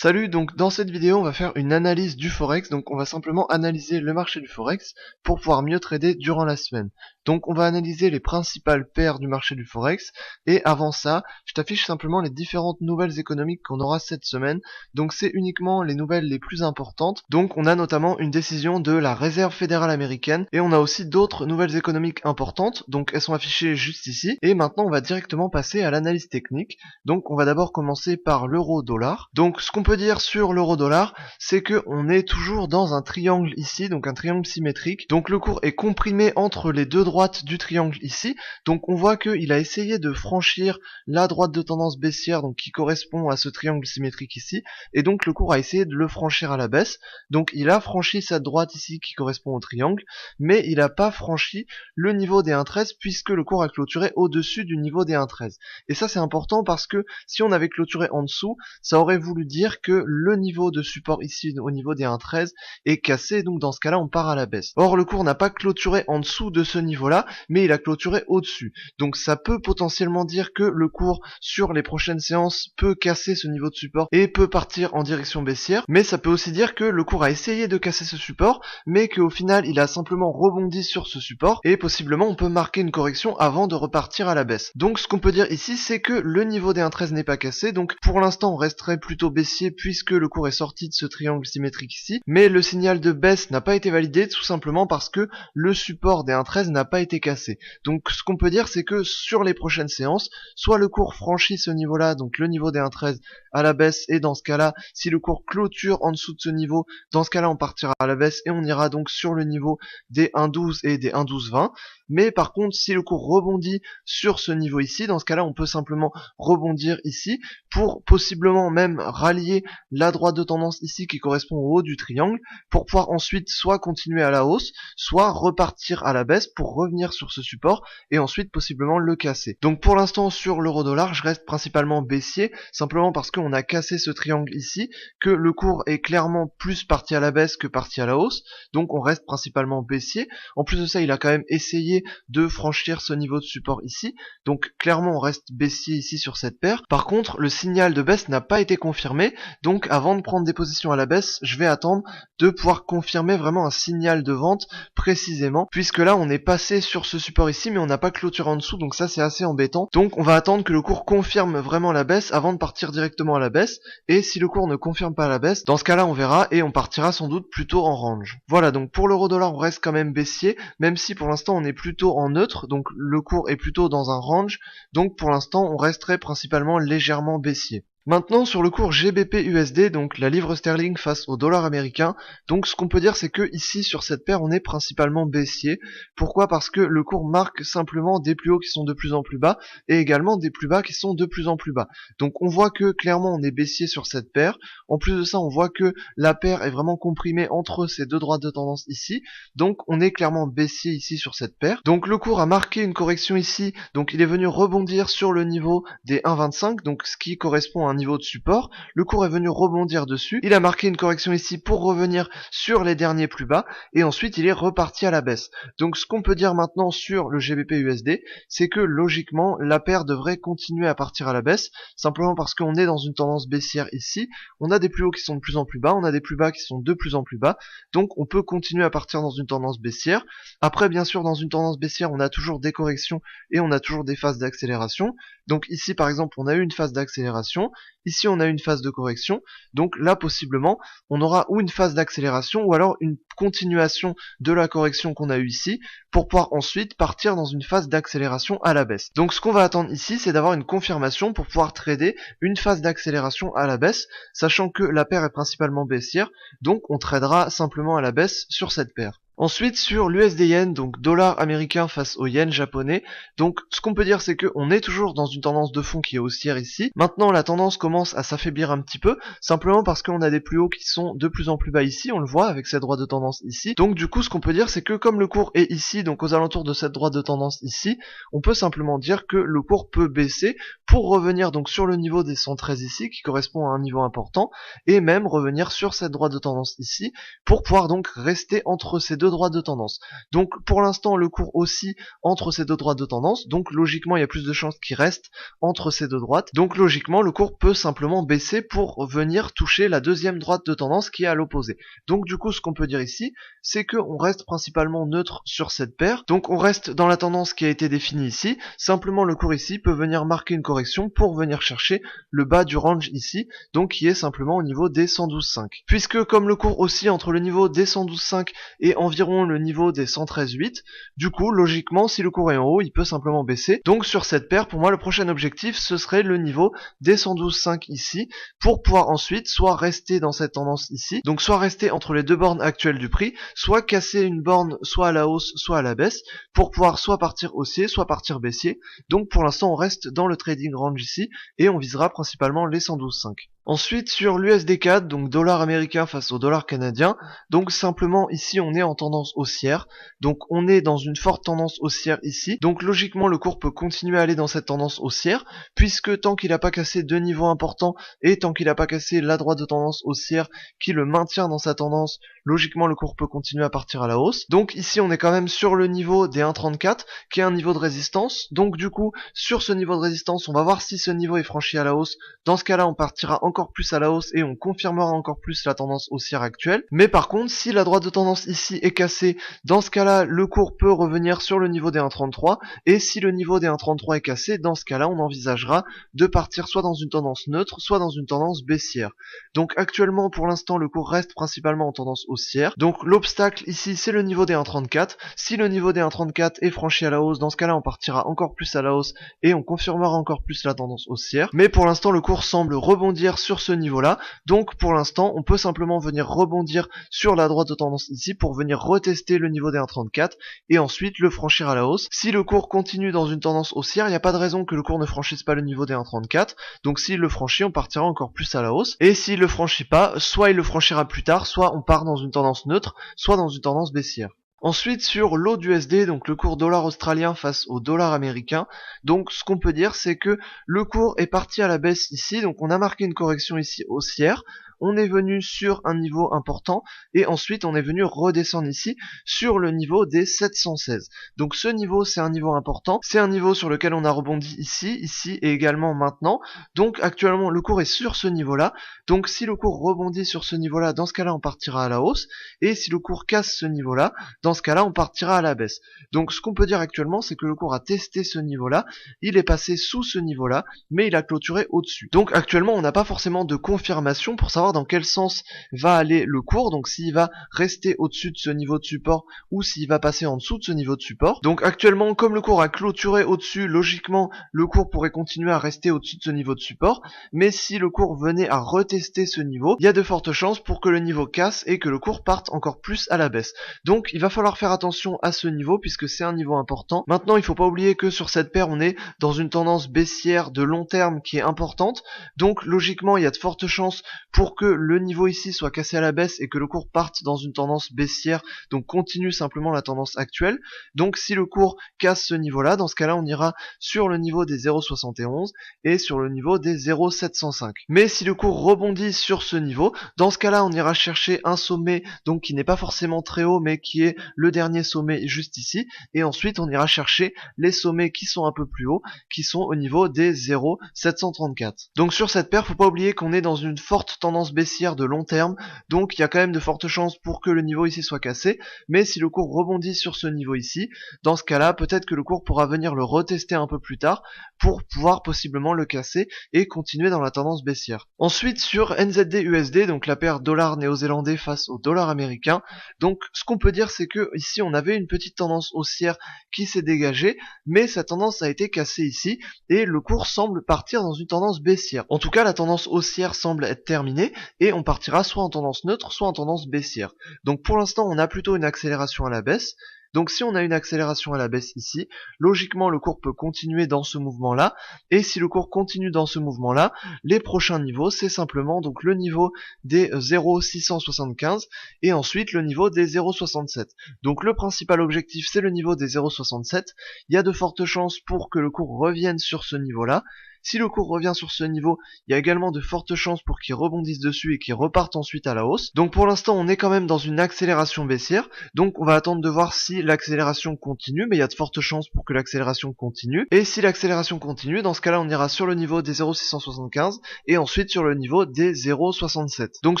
Salut, donc dans cette vidéo on va faire une analyse du Forex, donc on va simplement analyser le marché du Forex pour pouvoir mieux trader durant la semaine. Donc on va analyser les principales paires du marché du Forex, et avant ça, je t'affiche simplement les différentes nouvelles économiques qu'on aura cette semaine, donc c'est uniquement les nouvelles les plus importantes. Donc on a notamment une décision de la Réserve fédérale américaine, et on a aussi d'autres nouvelles économiques importantes, donc elles sont affichées juste ici, et maintenant on va directement passer à l'analyse technique. Donc on va d'abord commencer par l'euro-dollar. Donc ce qu'on peut dire sur l'euro-dollar, c'est que on est toujours dans un triangle ici, donc un triangle symétrique. Donc le cours est comprimé entre les deux droites du triangle ici. Donc on voit qu'il a essayé de franchir la droite de tendance baissière, donc qui correspond à ce triangle symétrique ici, et donc le cours a essayé de le franchir à la baisse. Donc il a franchi cette droite ici qui correspond au triangle, mais il n'a pas franchi le niveau des 1,13 puisque le cours a clôturé au-dessus du niveau des 1,13. Et ça c'est important parce que si on avait clôturé en dessous, ça aurait voulu dire que le niveau de support ici au niveau des 1,13 est cassé, donc dans ce cas là on part à la baisse. Or le cours n'a pas clôturé en dessous de ce niveau là, mais il a clôturé au-dessus, donc ça peut potentiellement dire que le cours sur les prochaines séances peut casser ce niveau de support et peut partir en direction baissière, mais ça peut aussi dire que le cours a essayé de casser ce support, mais qu'au final il a simplement rebondi sur ce support, et possiblement on peut marquer une correction avant de repartir à la baisse. Donc ce qu'on peut dire ici, c'est que le niveau des 1,13 n'est pas cassé, donc pour l'instant on resterait plutôt baissier puisque le cours est sorti de ce triangle symétrique ici, mais le signal de baisse n'a pas été validé tout simplement parce que le support des 1,13 n'a pas été cassé. Donc ce qu'on peut dire, c'est que sur les prochaines séances, soit le cours franchit ce niveau là, donc le niveau des 1,13 à la baisse, et dans ce cas là, si le cours clôture en dessous de ce niveau, dans ce cas là on partira à la baisse et on ira donc sur le niveau des 1,12 et des 1,1220. Mais par contre, si le cours rebondit sur ce niveau ici, dans ce cas là on peut simplement rebondir ici pour possiblement même rallier la droite de tendance ici qui correspond au haut du triangle, pour pouvoir ensuite soit continuer à la hausse, soit repartir à la baisse pour revenir sur ce support et ensuite possiblement le casser. Donc pour l'instant sur l'euro-dollar, je reste principalement baissier, simplement parce qu'on a cassé ce triangle ici, que le cours est clairement plus parti à la baisse que parti à la hausse, donc on reste principalement baissier. En plus de ça, il a quand même essayé de franchir ce niveau de support ici, donc clairement on reste baissier ici sur cette paire. Par contre, le signal de baisse n'a pas été confirmé, donc avant de prendre des positions à la baisse, je vais attendre de pouvoir confirmer vraiment un signal de vente précisément, puisque là on est passé sur ce support ici mais on n'a pas clôturé en dessous, donc ça c'est assez embêtant. Donc on va attendre que le cours confirme vraiment la baisse avant de partir directement à la baisse, et si le cours ne confirme pas la baisse, dans ce cas là on verra et on partira sans doute plutôt en range. Voilà, donc pour l'euro-dollar on reste quand même baissier, même si pour l'instant on est plutôt en neutre, donc le cours est plutôt dans un range, donc pour l'instant on resterait principalement légèrement baissier. Maintenant sur le cours GBP-USD, donc la livre sterling face au dollar américain, donc ce qu'on peut dire c'est que ici sur cette paire on est principalement baissier. Pourquoi? Parce que le cours marque simplement des plus hauts qui sont de plus en plus bas et également des plus bas qui sont de plus en plus bas. Donc on voit que clairement on est baissier sur cette paire. En plus de ça on voit que la paire est vraiment comprimée entre ces deux droites de tendance ici, donc on est clairement baissier ici sur cette paire. Donc le cours a marqué une correction ici, donc il est venu rebondir sur le niveau des 1,25, donc ce qui correspond à un niveau de support. Le cours est venu rebondir dessus, il a marqué une correction ici pour revenir sur les derniers plus bas, et ensuite il est reparti à la baisse. Donc ce qu'on peut dire maintenant sur le GBP-USD, c'est que logiquement la paire devrait continuer à partir à la baisse, simplement parce qu'on est dans une tendance baissière ici, on a des plus hauts qui sont de plus en plus bas, on a des plus bas qui sont de plus en plus bas, donc on peut continuer à partir dans une tendance baissière. Après bien sûr dans une tendance baissière on a toujours des corrections et on a toujours des phases d'accélération. Donc ici par exemple on a eu une phase d'accélération, ici on a une phase de correction, donc là possiblement on aura ou une phase d'accélération ou alors une continuation de la correction qu'on a eu ici pour pouvoir ensuite partir dans une phase d'accélération à la baisse. Donc ce qu'on va attendre ici c'est d'avoir une confirmation pour pouvoir trader une phase d'accélération à la baisse, sachant que la paire est principalement baissière, donc on tradera simplement à la baisse sur cette paire. Ensuite sur l'USD-Yen, donc dollar américain face au yen japonais, donc ce qu'on peut dire c'est qu'on est toujours dans une tendance de fond qui est haussière ici. Maintenant la tendance commence à s'affaiblir un petit peu, simplement parce qu'on a des plus hauts qui sont de plus en plus bas ici, on le voit avec cette droite de tendance ici. Donc du coup ce qu'on peut dire c'est que comme le cours est ici, donc aux alentours de cette droite de tendance ici, on peut simplement dire que le cours peut baisser pour revenir donc sur le niveau des 113 ici, qui correspond à un niveau important, et même revenir sur cette droite de tendance ici, pour pouvoir donc rester entre ces deux deux droites de tendance. Donc pour l'instant le cours oscille entre ces deux droites de tendance, donc logiquement il y a plus de chances qu'il reste entre ces deux droites, donc logiquement le cours peut simplement baisser pour venir toucher la deuxième droite de tendance qui est à l'opposé. Donc du coup ce qu'on peut dire ici, c'est qu'on reste principalement neutre sur cette paire, donc on reste dans la tendance qui a été définie ici, simplement le cours ici peut venir marquer une correction pour venir chercher le bas du range ici, donc qui est simplement au niveau des 112,5. Puisque comme le cours oscille entre le niveau des 112,5 et environ le niveau des 113,8, du coup logiquement si le cours est en haut il peut simplement baisser, donc sur cette paire pour moi le prochain objectif ce serait le niveau des 112,5 ici, pour pouvoir ensuite soit rester dans cette tendance ici, donc soit rester entre les deux bornes actuelles du prix, soit casser une borne soit à la hausse soit à la baisse, pour pouvoir soit partir haussier soit partir baissier. Donc pour l'instant on reste dans le trading range ici, et on visera principalement les 112,5. Ensuite sur l'USD4, donc dollar américain face au dollar canadien, donc simplement ici on est en tendance haussière, donc on est dans une forte tendance haussière ici, donc logiquement le cours peut continuer à aller dans cette tendance haussière, puisque tant qu'il n'a pas cassé deux niveaux importants, et tant qu'il n'a pas cassé la droite de tendance haussière qui le maintient dans sa tendance, logiquement le cours peut continuer à partir à la hausse. Donc ici on est quand même sur le niveau des 1,34, qui est un niveau de résistance, donc du coup sur ce niveau de résistance on va voir si ce niveau est franchi à la hausse, dans ce cas là on partira encore plus à la hausse et on confirmera encore plus la tendance haussière actuelle. Mais par contre, si la droite de tendance ici est cassée, dans ce cas-là, le cours peut revenir sur le niveau des 1,33, et si le niveau des 1,33 est cassé, dans ce cas-là, on envisagera de partir soit dans une tendance neutre, soit dans une tendance baissière. Donc actuellement, pour l'instant, le cours reste principalement en tendance haussière. Donc l'obstacle ici, c'est le niveau des 1,34. Si le niveau des 1,34 est franchi à la hausse, dans ce cas-là, on partira encore plus à la hausse et on confirmera encore plus la tendance haussière. Mais pour l'instant, le cours semble rebondir sur ce niveau-là, donc pour l'instant on peut simplement venir rebondir sur la droite de tendance ici pour venir retester le niveau des 1,34 et ensuite le franchir à la hausse. Si le cours continue dans une tendance haussière, il n'y a pas de raison que le cours ne franchisse pas le niveau des 1,34, donc s'il le franchit on partira encore plus à la hausse, et s'il le franchit pas, soit il le franchira plus tard, soit on part dans une tendance neutre, soit dans une tendance baissière. Ensuite sur l'AUD, donc le cours dollar australien face au dollar américain, donc ce qu'on peut dire c'est que le cours est parti à la baisse ici, donc on a marqué une correction ici haussière, on est venu sur un niveau important, et ensuite on est venu redescendre ici sur le niveau des 716. Donc ce niveau c'est un niveau important, c'est un niveau sur lequel on a rebondi ici et également maintenant, donc actuellement le cours est sur ce niveau là, donc si le cours rebondit sur ce niveau là, dans ce cas là on partira à la hausse, et si le cours casse ce niveau là, dans ce cas là on partira à la baisse. Donc ce qu'on peut dire actuellement c'est que le cours a testé ce niveau là, il est passé sous ce niveau là, mais il a clôturé au-dessus. Donc actuellement on n'a pas forcément de confirmation pour savoir dans quel sens va aller le cours, donc s'il va rester au-dessus de ce niveau de support ou s'il va passer en dessous de ce niveau de support. Donc actuellement comme le cours a clôturé au-dessus, logiquement le cours pourrait continuer à rester au-dessus de ce niveau de support, mais si le cours venait à retester ce niveau, il y a de fortes chances pour que le niveau casse et que le cours parte encore plus à la baisse. Donc il va falloir faire attention à ce niveau puisque c'est un niveau important. Maintenant il faut pas oublier que sur cette paire on est dans une tendance baissière de long terme qui est importante, donc logiquement il y a de fortes chances pour que le niveau ici soit cassé à la baisse et que le cours parte dans une tendance baissière, donc continue simplement la tendance actuelle. Donc si le cours casse ce niveau là, dans ce cas là on ira sur le niveau des 0,71 et sur le niveau des 0,705. Mais si le cours rebondit sur ce niveau, dans ce cas là on ira chercher un sommet donc qui n'est pas forcément très haut mais qui est le dernier sommet juste ici, et ensuite on ira chercher les sommets qui sont un peu plus hauts, qui sont au niveau des 0,734. Donc sur cette paire, faut pas oublier qu'on est dans une forte tendance baissière de long terme, donc il y a quand même de fortes chances pour que le niveau ici soit cassé, mais si le cours rebondit sur ce niveau ici, dans ce cas là, peut-être que le cours pourra venir le retester un peu plus tard pour pouvoir possiblement le casser et continuer dans la tendance baissière. Ensuite sur NZD-USD, donc la paire dollar néo-zélandais face au dollar américain, donc ce qu'on peut dire c'est que ici on avait une petite tendance haussière qui s'est dégagée, mais cette tendance a été cassée ici et le cours semble partir dans une tendance baissière. En tout cas la tendance haussière semble être terminée et on partira soit en tendance neutre soit en tendance baissière. Donc pour l'instant on a plutôt une accélération à la baisse. Donc si on a une accélération à la baisse ici, logiquement le cours peut continuer dans ce mouvement là, et si le cours continue dans ce mouvement là, les prochains niveaux c'est simplement donc le niveau des 0,675 et ensuite le niveau des 0,67. Donc le principal objectif c'est le niveau des 0,67, il y a de fortes chances pour que le cours revienne sur ce niveau là, Si le cours revient sur ce niveau, il y a également de fortes chances pour qu'il rebondisse dessus et qu'il reparte ensuite à la hausse. Donc pour l'instant on est quand même dans une accélération baissière, donc on va attendre de voir si l'accélération continue, mais il y a de fortes chances pour que l'accélération continue. Et si l'accélération continue, dans ce cas là on ira sur le niveau des 0,675 et ensuite sur le niveau des 0,67. Donc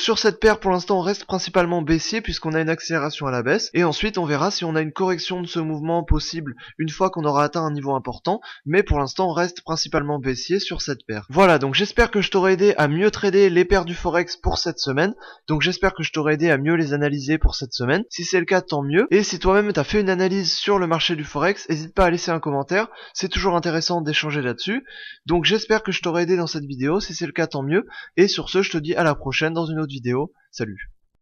sur cette paire pour l'instant on reste principalement baissier puisqu'on a une accélération à la baisse, et ensuite on verra si on a une correction de ce mouvement possible une fois qu'on aura atteint un niveau important, mais pour l'instant on reste principalement baissier sur cette paire. Voilà, donc j'espère que je t'aurai aidé à mieux trader les paires du Forex pour cette semaine, donc j'espère que je t'aurai aidé à mieux les analyser pour cette semaine. Si c'est le cas, tant mieux, et si toi-même t'as fait une analyse sur le marché du Forex, n'hésite pas à laisser un commentaire, c'est toujours intéressant d'échanger là-dessus. Donc j'espère que je t'aurai aidé dans cette vidéo, si c'est le cas tant mieux, et sur ce je te dis à la prochaine dans une autre vidéo, salut.